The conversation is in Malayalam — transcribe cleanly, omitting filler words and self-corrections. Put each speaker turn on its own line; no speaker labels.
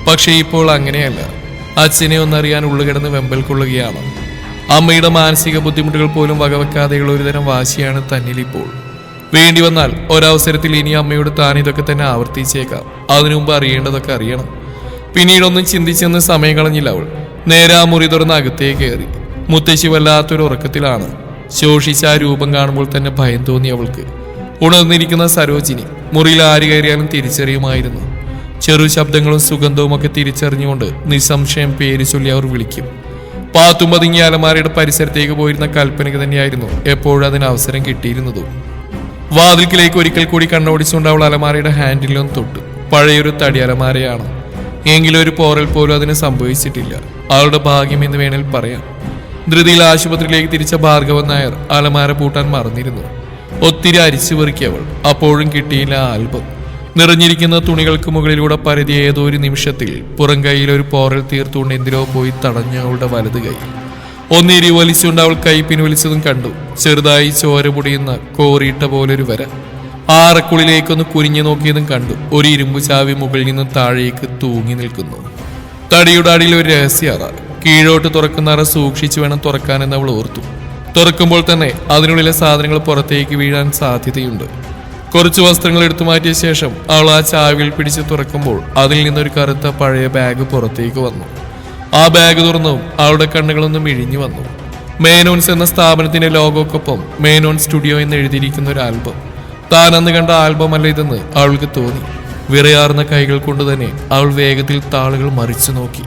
പക്ഷേ ഇപ്പോൾ അങ്ങനെയല്ല. അച്ഛനെ ഒന്നറിയാൻ ഉള്ളുകിടന്ന് വെമ്പൽ കൊള്ളുകയാണ്. അമ്മയുടെ മാനസിക ബുദ്ധിമുട്ടുകൾ പോലും വകവെക്കാതെയുള്ള ഒരുതരം വാശിയാണ് തന്നിലിപ്പോൾ. വേണ്ടി വന്നാൽ ഒരവസരത്തിൽ ഇനി അമ്മയോട് താൻ ഇതൊക്കെ തന്നെ ആവർത്തിച്ചേക്കാം. അതിനു മുമ്പ് അറിയേണ്ടതൊക്കെ അറിയണം. പിന്നീടൊന്നും ചിന്തിച്ചെന്ന് സമയം കളഞ്ഞില്ല അവൾ. നേരെ ആ മുറി തുറന്ന് അകത്തേക്ക് കയറി. മുത്തശ്ശി വല്ലാത്തൊരു ഉറക്കത്തിലാണ്. ശോഷിച്ച ആ രൂപം കാണുമ്പോൾ തന്നെ ഭയം തോന്നി അവൾക്ക്. ഉണർന്നിരിക്കുന്ന സരോജിനി മുറിയിൽ ആര് കയറിയാലും തിരിച്ചറിയുമായിരുന്നു. ചെറു ശബ്ദങ്ങളും സുഗന്ധവും ഒക്കെ തിരിച്ചറിഞ്ഞുകൊണ്ട് നിസ്സംശയം പേര് ചൊല്ലി അവർ വിളിക്കും. പാത്തും പതുങ്ങിയ അലമാരയുടെ പരിസരത്തേക്ക് പോയിരുന്ന കൽപ്പനയ്ക്ക് തന്നെയായിരുന്നു എപ്പോഴും അതിന് അവസരം കിട്ടിയിരുന്നതും. വാതിൽക്കിലേക്ക് ഒരിക്കൽ കൂടി കണ്ണോടിച്ചുകൊണ്ട് അവൾ അലമാരയുടെ ഹാൻഡിലൊന്നും തൊട്ടു. പഴയൊരു തടി അലമാരയാണ്. എങ്കിലും ഒരു പോറൽ പോലും അതിന് സംഭവിച്ചിട്ടില്ല. അവളുടെ ഭാഗ്യം എന്ന് വേണേൽ പറയാം. ധൃതിയിൽ ആശുപത്രിയിലേക്ക് തിരിച്ച ഭാർഗവൻ നായർ അലമാര പൂട്ടാൻ മറന്നിരുന്നു. ഒത്തിരി അരിച്ചു പെറുക്കിയവൾ. അപ്പോഴും കിട്ടിയില്ല ആ ആൽബം. നിറഞ്ഞിരിക്കുന്ന തുണികൾക്ക് മുകളിലൂടെ പരതിയ ഏതോ ഒരു നിമിഷത്തിൽ പുറം കൈയിൽ ഒരു പോറൽ തീർത്തുകൊണ്ട് എന്തിനോ പോയി തടഞ്ഞു അവളുടെ വലത് കൈ. ഒന്നിരി വലിച്ചുകൊണ്ട് അവൾ കൈ പിൻവലിച്ചതും കണ്ടു. ചെറുതായി ചോര പൊടിയുന്ന കോറിയിട്ട പോലൊരു വര. ആറക്കുള്ളിലേക്കൊന്ന് കുനിഞ്ഞു നോക്കിയതും കണ്ടു. ഒരു ഇരുമ്പു ചാവി മുകളിൽ നിന്നും താഴേക്ക് തൂങ്ങി നിൽക്കുന്നു. തടിയുടെ അടിയിൽ ഒരു രഹസ്യ അറ. കീഴോട്ട് തുറക്കുന്ന അറ സൂക്ഷിച്ചു വേണം തുറക്കാനെന്ന് അവൾ ഓർത്തു. തുറക്കുമ്പോൾ തന്നെ അതിനുള്ളിലെ സാധനങ്ങൾ പുറത്തേക്ക് വീഴാൻ സാധ്യതയുണ്ട്. കുറച്ച് വസ്ത്രങ്ങൾ എടുത്തു മാറ്റിയ ശേഷം അവൾ ആ ചാവിയിൽ പിടിച്ച് തുറക്കുമ്പോൾ അതിൽ നിന്നൊരു കറുത്ത പഴയ ബാഗ് പുറത്തേക്ക് വന്നു. ആ ബാഗ് തുറന്നും അവളുടെ കണ്ണുകളൊന്നും ഇഴിഞ്ഞു വന്നു. മേനോൻസ് എന്ന സ്ഥാപനത്തിന്റെ ലോഗോക്കൊപ്പം മേനോൻ സ്റ്റുഡിയോ എന്ന് എഴുതിയിരിക്കുന്ന ഒരു ആൽബം. താൻ അന്ന് കണ്ട ആൽബം അല്ല ഇതെന്ന് അവൾക്ക് തോന്നി. വിറയാർന്ന കൈകൾ കൊണ്ട് തന്നെ അവൾ വേഗത്തിൽ താളുകൾ മറിച്ചു നോക്കി.